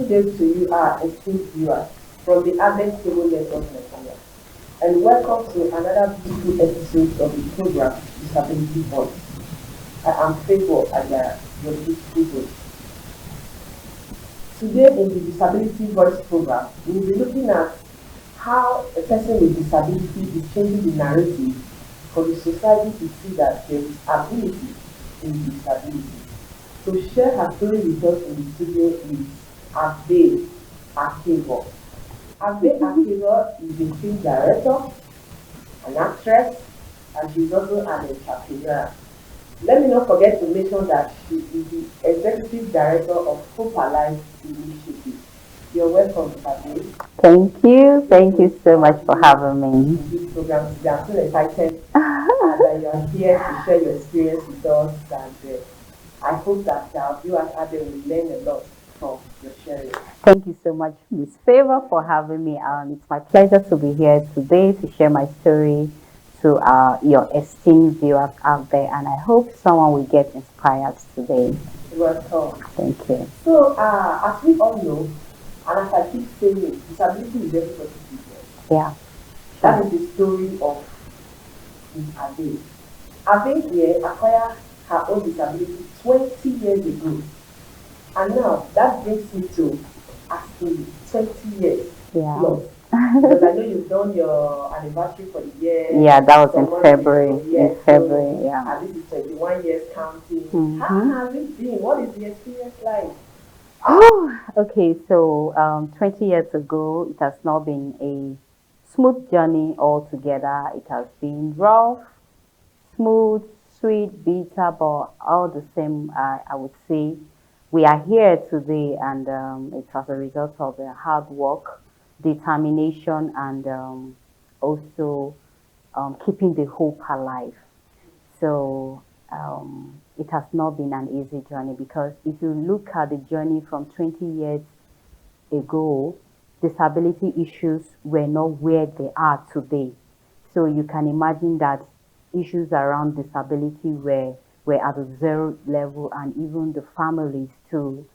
Good day to you, our esteemed viewers from the Advent Cable Network Nigeria, and welcome to another beautiful episode of the program Disability Voice. I am Favor Agara, your beautiful host. Today in the Disability Voice program, we will be looking at how a person with disability is changing the narrative for the society to see that there is ability in disability. To share her story with us in the studio is Ade Akeva. Ade Akeva is a film director, an actress, and she's also an entrepreneur. Let me not forget to mention that she is the executive director of Hope Alive Initiative. You're welcome, Ade. Thank you. Thank you so much for having me. This program today. I'm so excited that you are here to share your experience with us, and I hope that our viewers out there will learn a lot from your sharing. Thank you so much, Miss Favor, for having me. It's my pleasure to be here today to share my story to your esteemed viewers out there, and I hope someone will get inspired today. Welcome. Thank you. So, as we all know, and as I keep saying it, disability is everybody's business. Yeah. That is the story of Miss Ade. Ade here acquired her own disability 20 years ago. And now that brings me to asking 20 years Yeah. plus. Because I know you've done your anniversary for the year. Yeah, that was in someone February. said, yes, In February, so, yeah. And this is 21 years counting. Mhm. How has it been? What is the experience like? Okay, so 20 years ago, it has not been a smooth journey altogether. It has been rough, smooth, sweet, bitter, but all the same, I would say we are here today, and it's as a result of hard work, determination, and also keeping the hope alive. So it has not been an easy journey, because if you look at the journey from 20 years ago, disability issues were not where they are today. So you can imagine that issues around disability were at a zero level, and even the families too.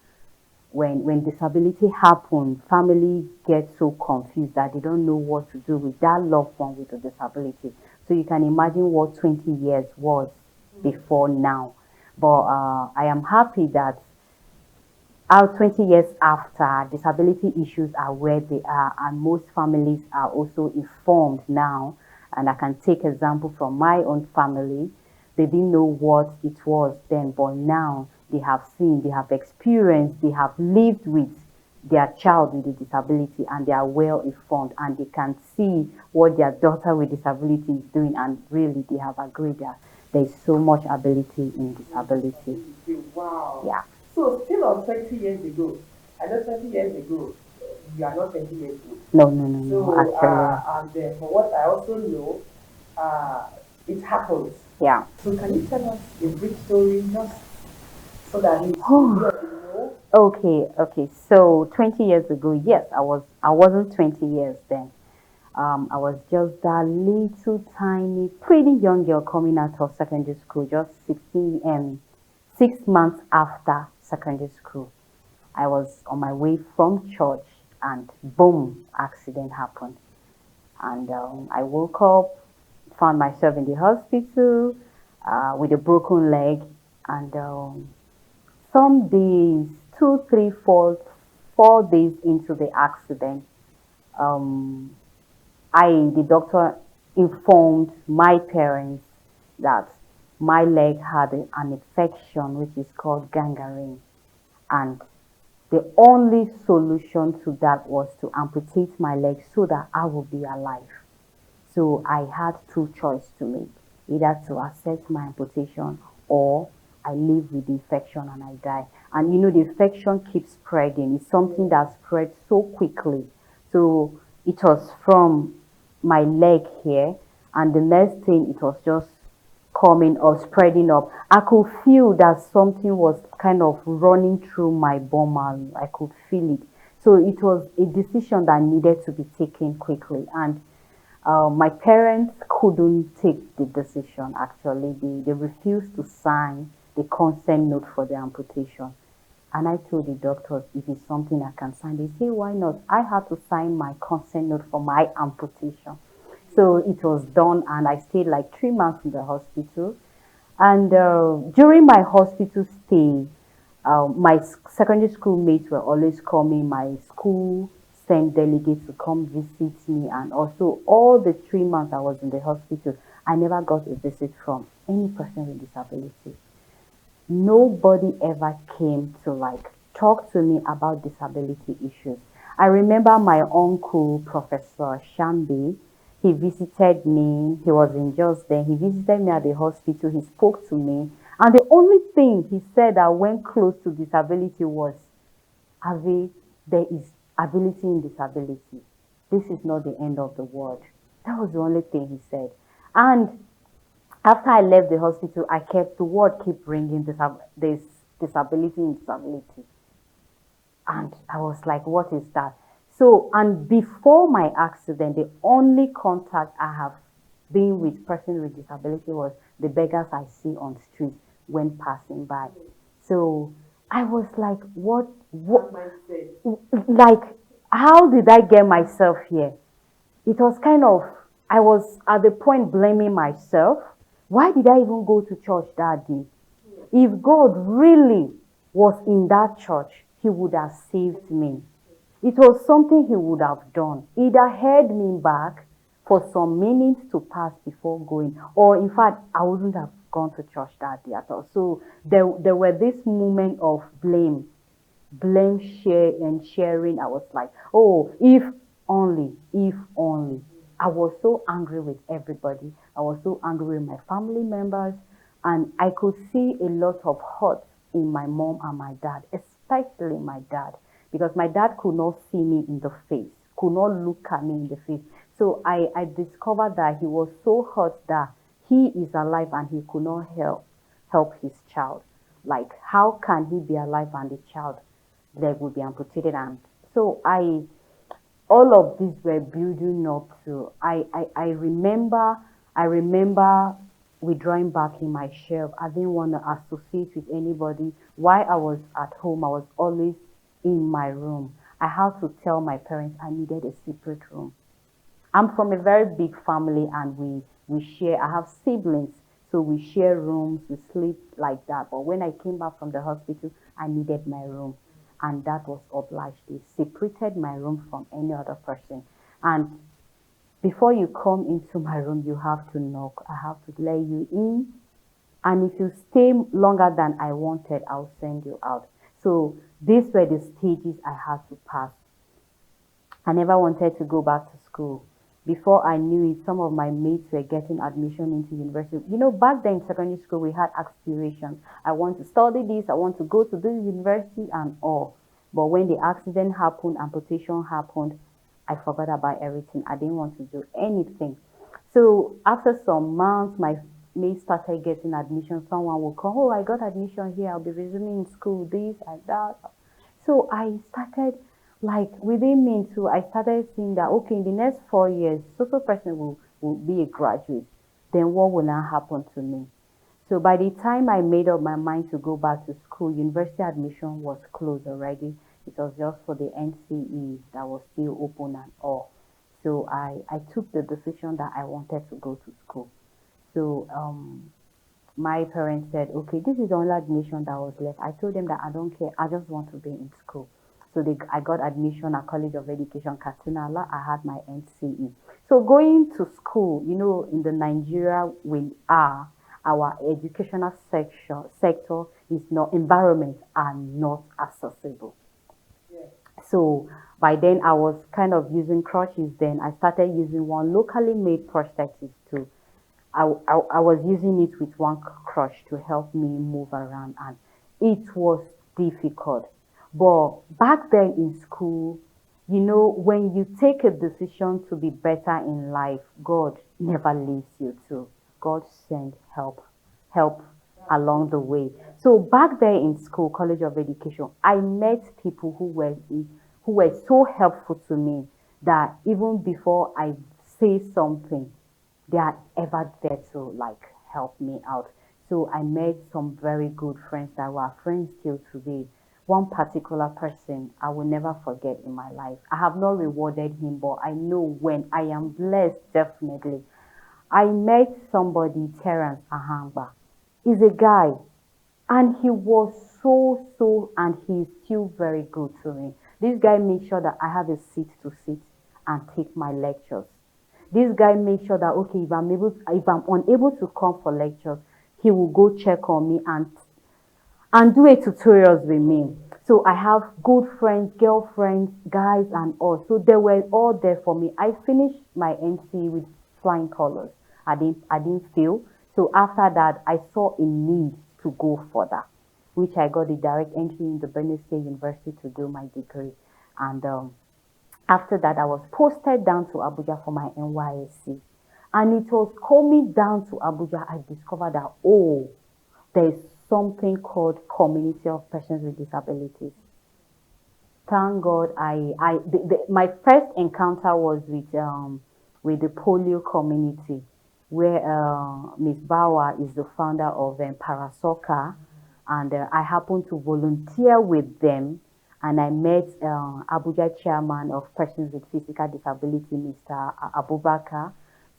When disability happens, family get so confused that they don't know what to do with that loved one with a disability. So you can imagine what 20 years was before now. But I am happy that our 20 years after, disability issues are where they are, and most families are also informed now. And I can take example from my own family. They didn't know what it was then, but now they have seen, they have experienced, they have lived with their child with a disability, and they are well informed, and they can see what their daughter with disability is doing, and really they have agreed that there is so much ability in disability. Wow. Yeah. So, still on 20 years ago, I know 20 years ago, you are not 20 years old. No, So, actually. and for what I also know, it happens. Yeah. So, can you tell us a brief story just so that we Oh. know? Okay. So 20 years ago, yes, I wasn't 20 years then. I was just that little tiny, pretty young girl coming out of secondary school, just 16 and 6 months after secondary school. I was on my way from church, and boom, accident happened. And I woke up, found myself in the hospital with a broken leg, and some days, 4 days into the accident, um, the doctor informed my parents that my leg had an infection which is called gangrene, and the only solution to that was to amputate my leg so that I will be alive. So I had two choices to make, either to accept my amputation, or I live with the infection and I die. And you know, the infection keeps spreading. It's something that spreads so quickly. So it was from my leg here, and the next thing, it was just coming or spreading up. I could feel that something was kind of running through my bone marrow. I could feel it. So it was a decision that needed to be taken quickly. And my parents couldn't take the decision, actually. They refused to sign the consent note for the amputation. And I told the doctors if it's something I can sign. They say, why not? I had to sign my consent note for my amputation. So it was done, and I stayed like 3 months in the hospital. And during my hospital stay, my secondary school mates were always coming. My school sent delegates to come visit me, and also all the 3 months I was in the hospital, I never got a visit from any person with disability. Nobody ever came to like talk to me about disability issues. I remember my uncle, Professor Shambi, he visited me. He was in just then. He visited me at the hospital. He spoke to me. And the only thing he said that went close to disability was, Ave, there is ability in disability. This is not the end of the world. That was the only thing he said. And after I left the hospital, I kept the word keep bringing this disability in disability. And I was like, what is that? So, and before my accident, the only contact I have been with person with disability was the beggars I see on streets when passing by. So I was like, what, like, how did I get myself here? It was kind of, I was at the point blaming myself. Why did I even go to church that day? If God really was in that church, he would have saved me. It was something he would have done. Either held me back for some minutes to pass before going, or in fact, I wouldn't have gone to church that day at all. So there were this moment of blame share and sharing. I was like, oh, if only. I was so angry with everybody. I was so angry with my family members, and I could see a lot of hurt in my mom and my dad, especially my dad, because my dad could not see me in the face, could not look at me in the face. So I discovered that he was so hurt that he is alive and he could not help his child. Like, how can he be alive and the child leg will be amputated? And so all of these were building up to, I remember withdrawing back in my shelf. I didn't want to associate with anybody. While I was at home, I was always in my room. I had to tell my parents I needed a separate room. I'm from a very big family, and we share. I have siblings, so we share rooms, we sleep like that. But when I came back from the hospital, I needed my room, and that was obliged. They separated my room from any other person. And before you come into my room, you have to knock. I have to let you in, and if you stay longer than I wanted, I'll send you out. So these were the stages I had to pass. I never wanted to go back to school. Before I knew it, some of my mates were getting admission into university. You know, back then in secondary school, we had aspirations. I want to study this, I want to go to this university and all. But when the accident happened, amputation happened, I forgot about everything. I didn't want to do anything. So after some months, my mates started getting admission. Someone would come, oh, I got admission here. I'll be resuming in school, this and that. So I started, like, within me too, I started seeing that, okay, in the next 4 years, so person will be a graduate. Then what will now happen to me? So by the time I made up my mind to go back to school, university admission was closed already. It was just for the NCE that was still open and all. So I took the decision that I wanted to go to school. So my parents said, okay, this is the only admission that was left. I told them that I don't care. I just want to be in school. So I got admission at College of Education, Katunala. I had my NCE. So going to school, you know, in the Nigeria we are, our educational sector is not, environments are not accessible. So by then I was kind of using crutches. Then I started using one locally made prosthesis too. I was using it with one crutch to help me move around, and it was difficult. But back then in school, you know, when you take a decision to be better in life, God never leaves you to. God sends help along the way. So back there in school, College of Education, I met people who were so helpful to me that even before I say something, they are ever there to like help me out. So I made some very good friends that were friends till today. one particular person I will never forget in my life. I have not rewarded him, but I know when I am blessed, definitely. I met somebody, Terence Ahangba. He's a guy, and he was and he's still very good to me. This guy made sure that I have a seat to sit and take my lectures. This guy made sure that, okay, if I'm unable to come for lectures, he will go check on me and do a tutorials with me. So I have good friends, girlfriends, guys, and all. So they were all there for me. I finished my NC with flying colors. I didn't fail. So after that, I saw a need to go further, which I got a direct entry in the Benue State University to do my degree. And after that, I was posted down to Abuja for my NYSC. And it was coming down to Abuja, I discovered that, oh, there's something called Community of Persons with Disabilities. Thank God, my first encounter was with the polio community, where Ms. Bauer is the founder of Parasoccer, and I happened to volunteer with them, and I met Abuja chairman of Persons with Physical Disability, Mr. Abubakar.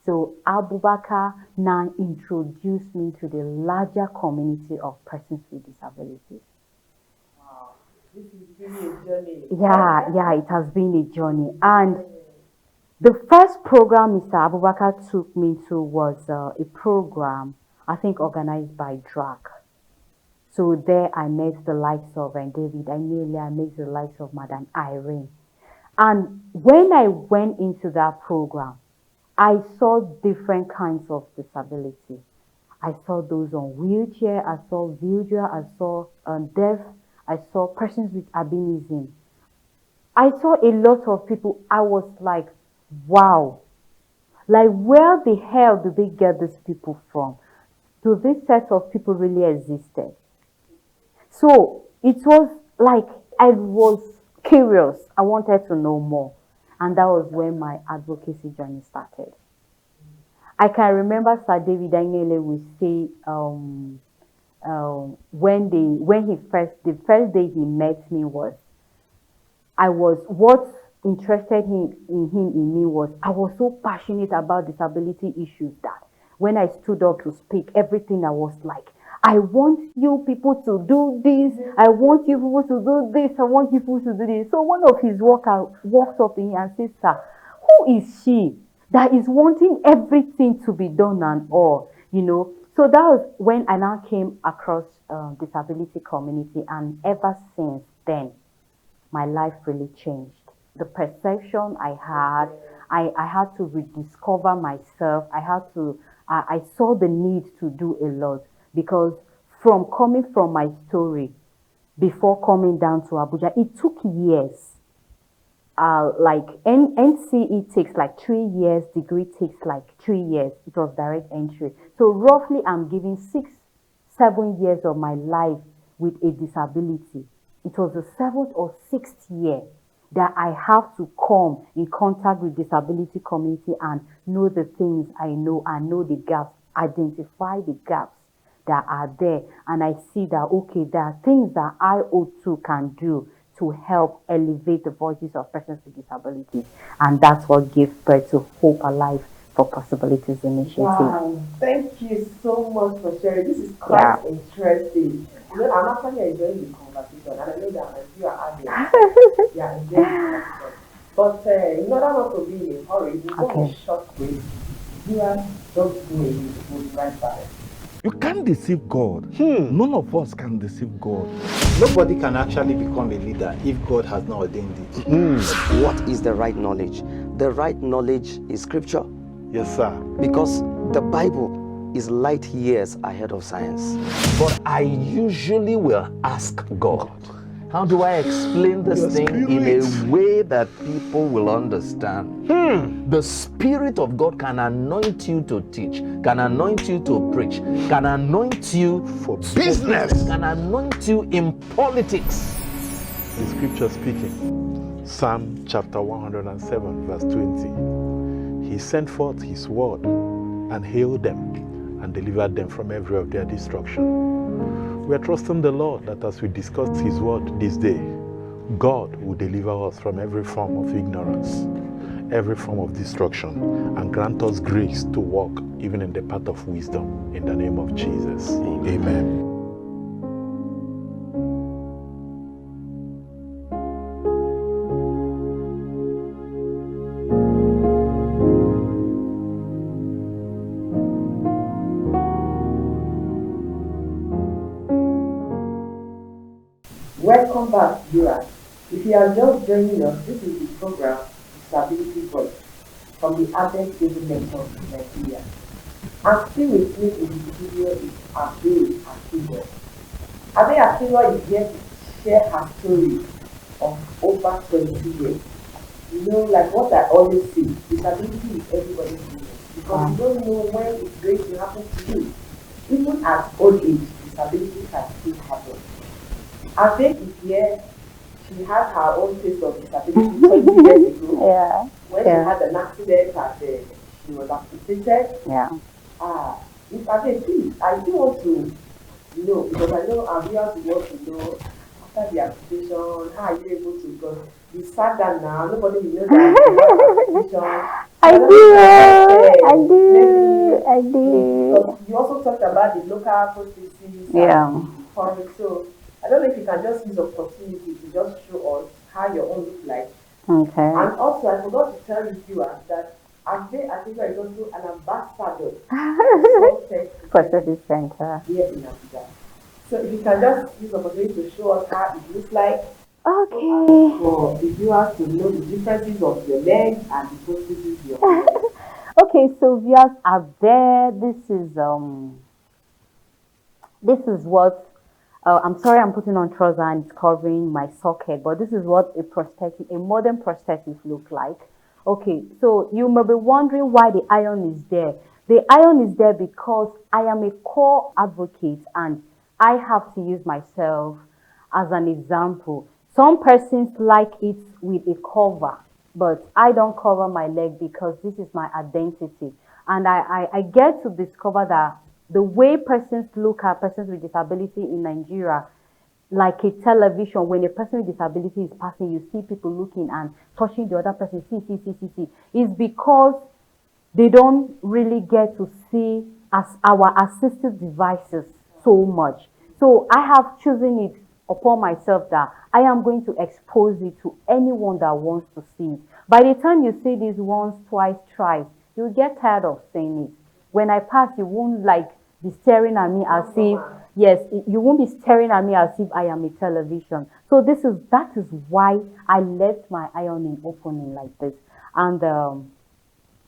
So Abubakar now introduced me to the larger community of persons with disabilities. Wow, this is really a journey. Yeah, it has been a journey. And the first program Mr. Abubakar took me to was a program, I think, organized by DRAC. So there I met the likes of David Amelia, I met the likes of Madam Irene. And when I went into that program, I saw different kinds of disability. I saw those on wheelchair, I saw visual, I saw deaf, I saw persons with albinism. I saw a lot of people. I was like, wow, like where the hell did they get these people from? Do this set of people really existed? So it was like I was curious. I wanted to know more. And that was when my advocacy journey started. I can remember Sir David Daniele would say the first day he met me was, what interested in me was I was so passionate about disability issues that when I stood up to speak, everything I was like, I want you people to do this, I want you people to do this, I want you people to do this. So one of his workers walks up to me and says, sir, who is she that is wanting everything to be done and all, you know? So that was when I now came across disability community, and ever since then, my life really changed. The perception I had to rediscover myself. I saw the need to do a lot, because from coming from my story, before coming down to Abuja, it took years. Like NCE takes like 3 years, degree takes like 3 years. It was direct entry. So roughly I'm giving 6-7 years of my life with a disability. It was the 7th or 6th year that I have to come in contact with disability community and know the things I know and know the gaps, identify the gaps that are there. And I see that, okay, there are things that I too can do to help elevate the voices of persons with disabilities. And that's what gives birth to Hope Alive for Possibilities Initiative. Wow, thank you so much for sharing. This is quite interesting. You know, I'm actually enjoying the conversation, and I know that as you are adding, yeah, enjoying the conversation. But in order not to be in a hurry, we go on a short break. You are just doing it. We'll be right back. You can't deceive God. None of us can deceive God. Nobody can actually become a leader if God has not ordained it. What is the right knowledge? The right knowledge is scripture. Yes, sir. Because the Bible is light years ahead of science. But I usually will ask God, how do I explain this thing in a way that people will understand? The Spirit of God can anoint you to teach, can anoint you to preach, can anoint you for business, can anoint you in politics. The scripture speaking, Psalm chapter 107 verse 20. He sent forth his word and healed them and delivered them from every of their destruction. We are trusting the Lord that as we discuss His word this day, God will deliver us from every form of ignorance, every form of destruction, and grant us grace to walk even in the path of wisdom. In the name of Jesus. Amen. Welcome back, viewers. If you are just joining us, this is the program Disability Voice from the Advent David Network in Nigeria. And still with me in the studio is Abe Akiwa. Abe Akiwa is here to share her story of over 20 years. You know, like what I always say, disability is everybody's business because you don't know when it's going to happen to you. Even at old age, disability can still happen. Abe is here. She had her own taste of disability 20 years ago. When she had an accident and she was amputated. If Abe, please, I do want to know, because I know our viewers want to know after the amputation, how are you able to go? You sat down now, nobody will know that amputation. I do. Because you also talked about the local prosthesis. So I don't know if you can just use the opportunity to just show us how your own look like. Okay. And also, I forgot to tell you viewers that Abe Akiwa is also an ambassador of Prosthesis Center here in Abuja. So if you can just use the opportunity to show us how it looks like. Okay. For the viewers to know the differences of your legs and the prosthesis you're wearing. Okay, so viewers are there. This is what I'm sorry I'm putting on trouser and it's covering my socket, but this is what a modern prosthesis look like. Okay, so you may be wondering why the iron is there. The iron is there because I am a core advocate and I have to use myself as an example. Some persons like it with a cover, but I don't cover my leg because this is my identity. And I get to discover that the way persons look at persons with disability in Nigeria, like a television, when a person with disability is passing, you see people looking and touching the other person, see, is because they don't really get to see as our assistive devices so much. So I have chosen it upon myself that I am going to expose it to anyone that wants to see it. By the time you see this once, twice, thrice, you'll get tired of saying it. When I pass, you won't be staring at me as if, you won't be staring at me as if I am a television. So that is why I left my ironing opening like this. And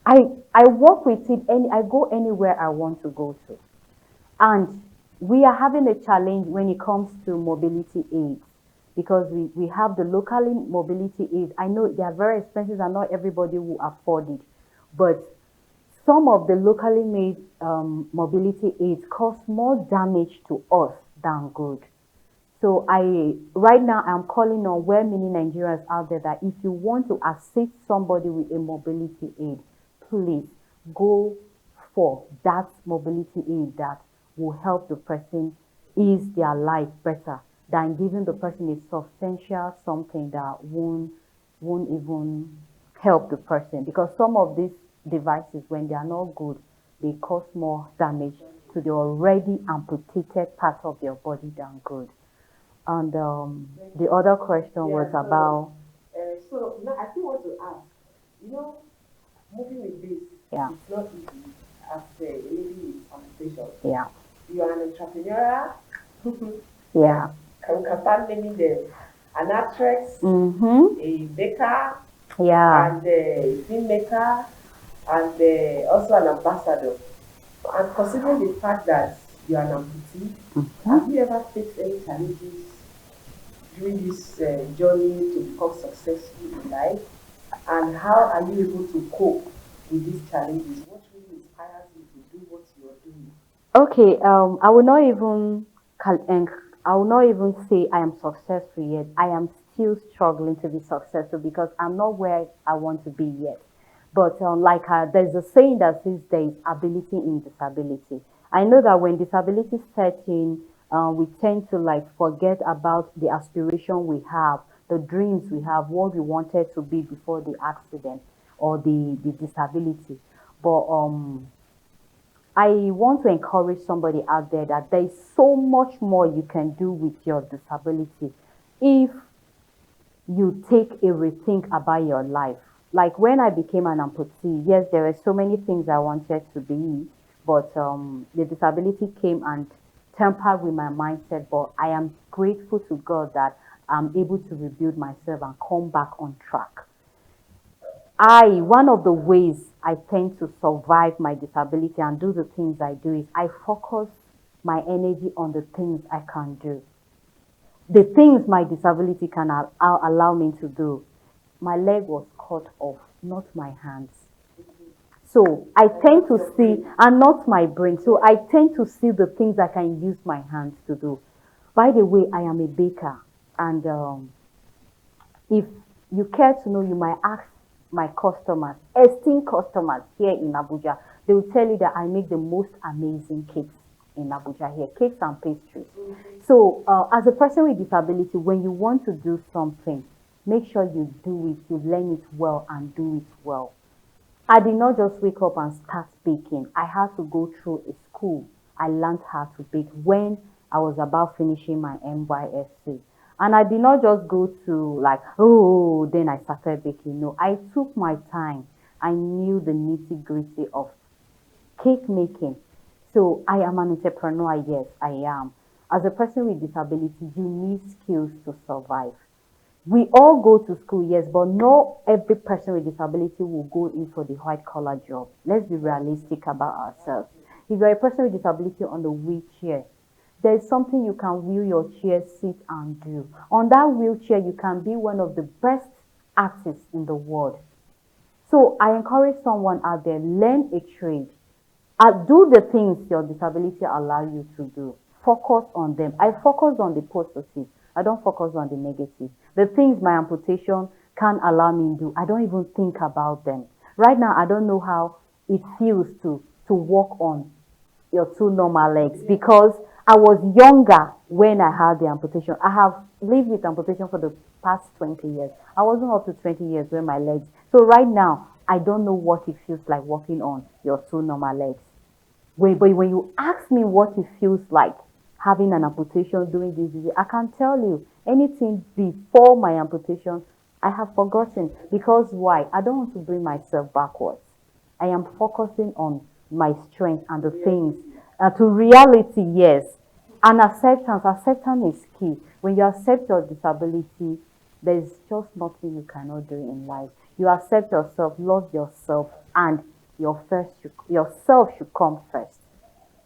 I work with it, I go anywhere I want to go to. And we are having a challenge when it comes to mobility aids because we have the local mobility aids. I know they are very expensive and not everybody will afford it. But some of the locally made mobility aids cause more damage to us than good. So right now I'm calling on well-meaning Nigerians out there that if you want to assist somebody with a mobility aid, please go for that mobility aid that will help the person ease their life better than giving the person a substantial something that won't even help the person. Because some of these devices, when they are not good, they cause more damage to the already amputated part of your body than good. And the other question was about... So now I still want to ask, moving with this, it's not easy as a lady with amputation. You are an entrepreneur. Can start naming them. An actress, a baker, and a filmmaker, and also an ambassador. And considering the fact that you are an amputee, have you ever faced any challenges during this journey to become successful in life? And how are you able to cope with these challenges? What really inspires you to do what you are doing? Okay, I will not even say I am successful yet. I am still struggling to be successful because I'm not where I want to be yet. But there's a saying that says there is ability in disability. I know that when disability sets in, We tend to like forget about the aspiration we have, the dreams we have, what we wanted to be before the accident or the disability. But I want to encourage somebody out there that there is so much more you can do with your disability if you take a rethink about your life. Like when I became an amputee, yes, there were so many things I wanted to be, but the disability came and tempered with my mindset. But I am grateful to God that I'm able to rebuild myself and come back on track. One of the ways I tend to survive my disability and do the things I do is I focus my energy on the things I can do. The things my disability can allow me to do. My leg was cut off, not my hands. So I tend to see, and not my brain. So I tend to see the things I can use my hands to do. By the way, I am a baker, and if you care to know, you might ask my customers, esteemed customers here in Abuja, they will tell you that I make the most amazing cakes in Abuja here, cakes and pastries. So as a person with disability, when you want to do something, make sure you do it, you learn it well and do it well. I did not just wake up and start baking. I had to go through a school. I learned how to bake when I was about finishing my NYSC. And I did not just go to like, oh, then I started baking. No, I took my time. I knew the nitty gritty of cake making. So I am an entrepreneur, yes, I am. As a person with disability, you need skills to survive. We all go to school, yes, but not every person with disability will go in for the white collar job. Let's be realistic about ourselves. If you're a person with disability on the wheelchair, there's something you can wheel your chair, sit and do. On that wheelchair, you can be one of the best artists in the world. So I encourage someone out there, learn a trade. Do the things your disability allow you to do. Focus on them. I focus on the positive. I don't focus on the negative. The things my amputation can't allow me to do, I don't even think about them. Right now, I don't know how it feels to walk on your two normal legs because I was younger when I had the amputation. I have lived with amputation for the past 20 years. I wasn't up to 20 years when my legs. So right now, I don't know what it feels like walking on your two normal legs. But when you ask me what it feels like having an amputation, doing this, I can tell you anything before my amputation, I have forgotten. Because why? I don't want to bring myself backwards. I am focusing on my strength and the things. To reality, yes. And acceptance. Acceptance is key. When you accept your disability, there's just nothing you cannot do in life. You accept yourself, love yourself, and yourself should come first.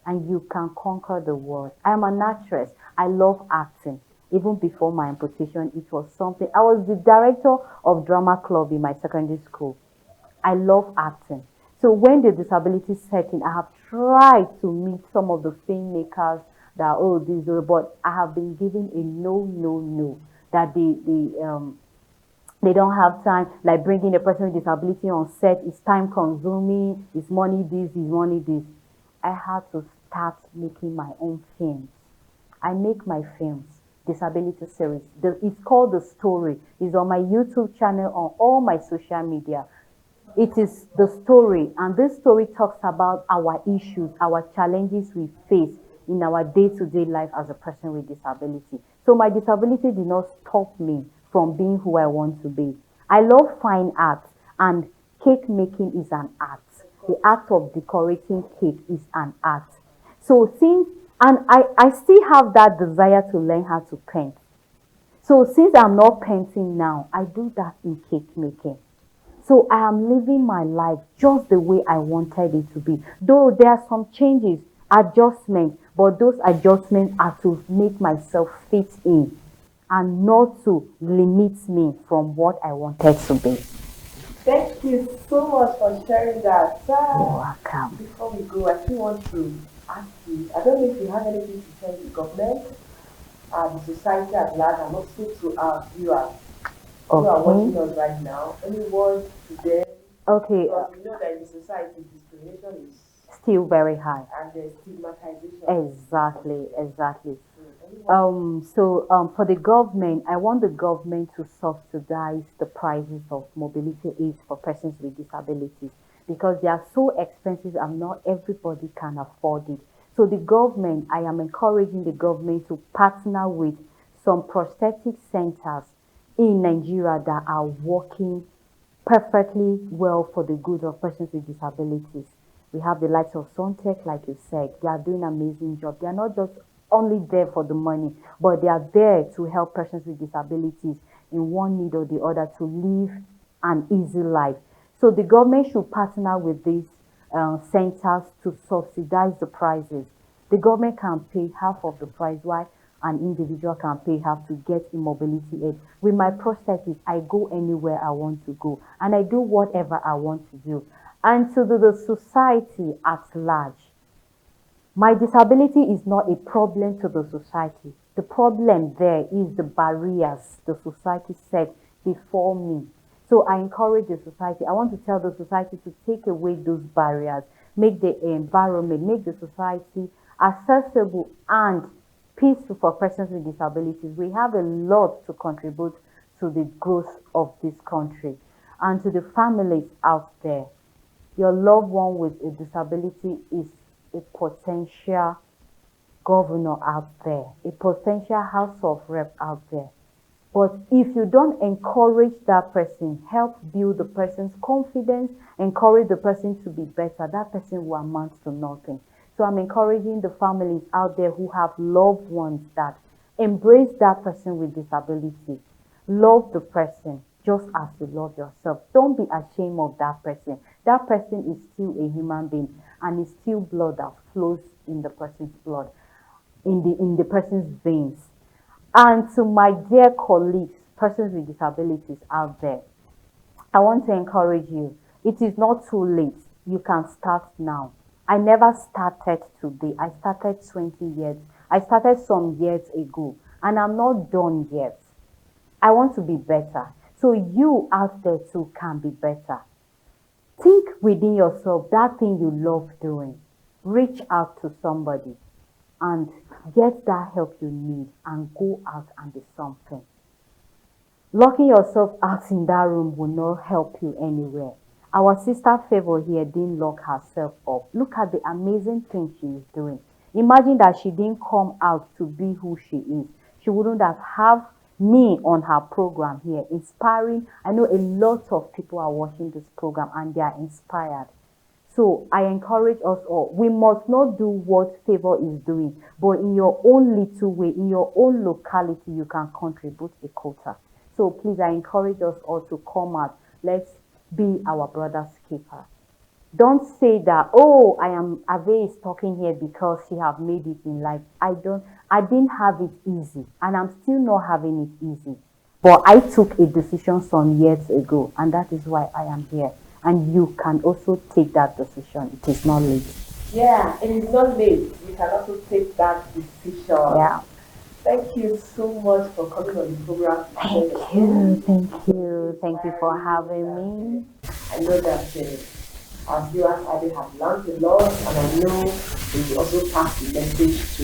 And you can conquer the world. I am an actress. I love acting. Even before my amputation, it was something. I was the director of drama club in my secondary school. I love acting. So when the disability set in, I have tried to meet some of the filmmakers that, oh, these are, but I have been given a no, that they don't have time, like bringing a person with disability on set is time consuming, it's money this, is money this. I had to start making my own films. I make my films, disability series. It's called The Story. It's on my YouTube channel, on all my social media. It is the story, and this story talks about our issues, our challenges we face in our day-to-day life as a person with disability. So my disability did not stop me from being who I want to be. I love fine art, and cake making is an art. The act of decorating cake is an art. So I still have that desire to learn how to paint. So since I'm not painting now, I do that in cake making. So I am living my life just the way I wanted it to be. Though there are some changes, adjustments, but those adjustments are to make myself fit in and not to limit me from what I wanted to be. Thank you so much for sharing that. You're welcome. Before we go, I still want to ask you, I don't know if you have anything to tell the government, the society at large, and also to our viewers who are watching us right now. Any words to them? Okay. Because we know that in the society, discrimination is still very high. And there's stigmatization. Exactly. So For the government, I want the government to subsidize the prices of mobility aids for persons with disabilities because they are so expensive and not everybody can afford it. So the government, I am encouraging the government to partner with some prosthetic centers in Nigeria that are working perfectly well for the good of persons with disabilities. We have the likes of Suntech, like you said. They are doing an amazing job. They are not just only there for the money, but they are there to help persons with disabilities in one need or the other to live an easy life. So the government should partner with these centers to subsidize the prices. The government can pay half of the price while an individual can pay half to get a mobility aid. With my prosthesis, I go anywhere I want to go and I do whatever I want to do. And to the society at large, my disability is not a problem to the society. The problem there is the barriers the society set before me. So I encourage the society. I want to tell the society to take away those barriers, make the environment, make the society accessible and peaceful for persons with disabilities. We have a lot to contribute to the growth of this country. And to the families out there, your loved one with a disability is a potential governor out there, a potential House of Rep out there. But if you don't encourage that person, help build the person's confidence, encourage the person to be better, that person will amount to nothing. So I'm encouraging the families out there who have loved ones that embrace that person with disability. Love the person just as you love yourself. Don't be ashamed of that person. That person is still a human being and is still blood that flows in the person's blood, in the person's veins. And to my dear colleagues, persons with disabilities out there, I want to encourage you. It is not too late. You can start now. I never started today. I started 20 years. I started some years ago and I'm not done yet. I want to be better. So you out there too can be better. Think within yourself that thing you love doing. Reach out to somebody and get that help you need and go out and do something. Locking yourself out in that room will not help you anywhere. Our sister Favor here didn't lock herself up. Look at the amazing thing she is doing. Imagine that she didn't come out to be who she is. She wouldn't have me on her program here, inspiring. I know a lot of people are watching this program and they are inspired. So I encourage us all. We must not do what Favor is doing, but in your own little way, in your own locality, you can contribute a quota. So please, I encourage us all to come out. Let's be our brother's keeper. Don't say that, oh, Ave is talking here because she have made it in life. I didn't have it easy and I'm still not having it easy. But I took a decision some years ago and that is why I am here. And you can also take that decision. It is not late. Yeah, it is not late. You can also take that decision. Yeah. Thank you so much for coming on the program. Thank you for having me. I know that our viewers have learned a lot, and I know they will also pass the message to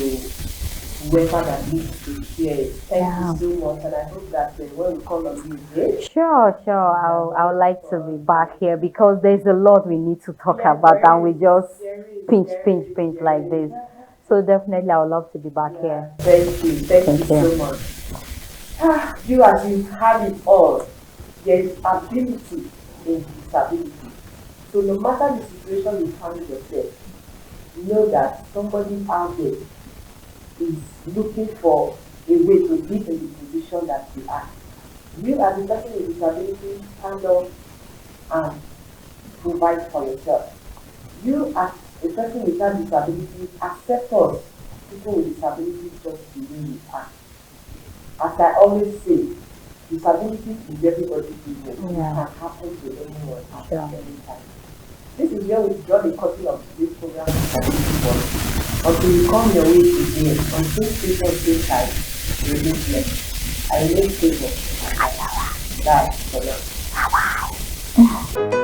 whoever that needs to hear it. Thank you so much, and I hope that when we call on you again. Sure. I would like to be back here because there's a lot we need to talk about, and we just pinch like this. So definitely, I would love to be back here. Thank you so much. Viewers, you've had it all. There is ability in disability. So no matter the situation you find yourself, know that somebody out there is looking for a way to live in the position that you are. You as a person with disability, stand up and provide for yourself. You as a person without disability, accept us, people with disabilities, just the way we are. As I always say, disability is everybody's business. It can happen to anyone at any time. This is where we draw the curtain of today's program. Until you come your way again, until station same time, remain blessed. I remain stable. Bye for now. Bye.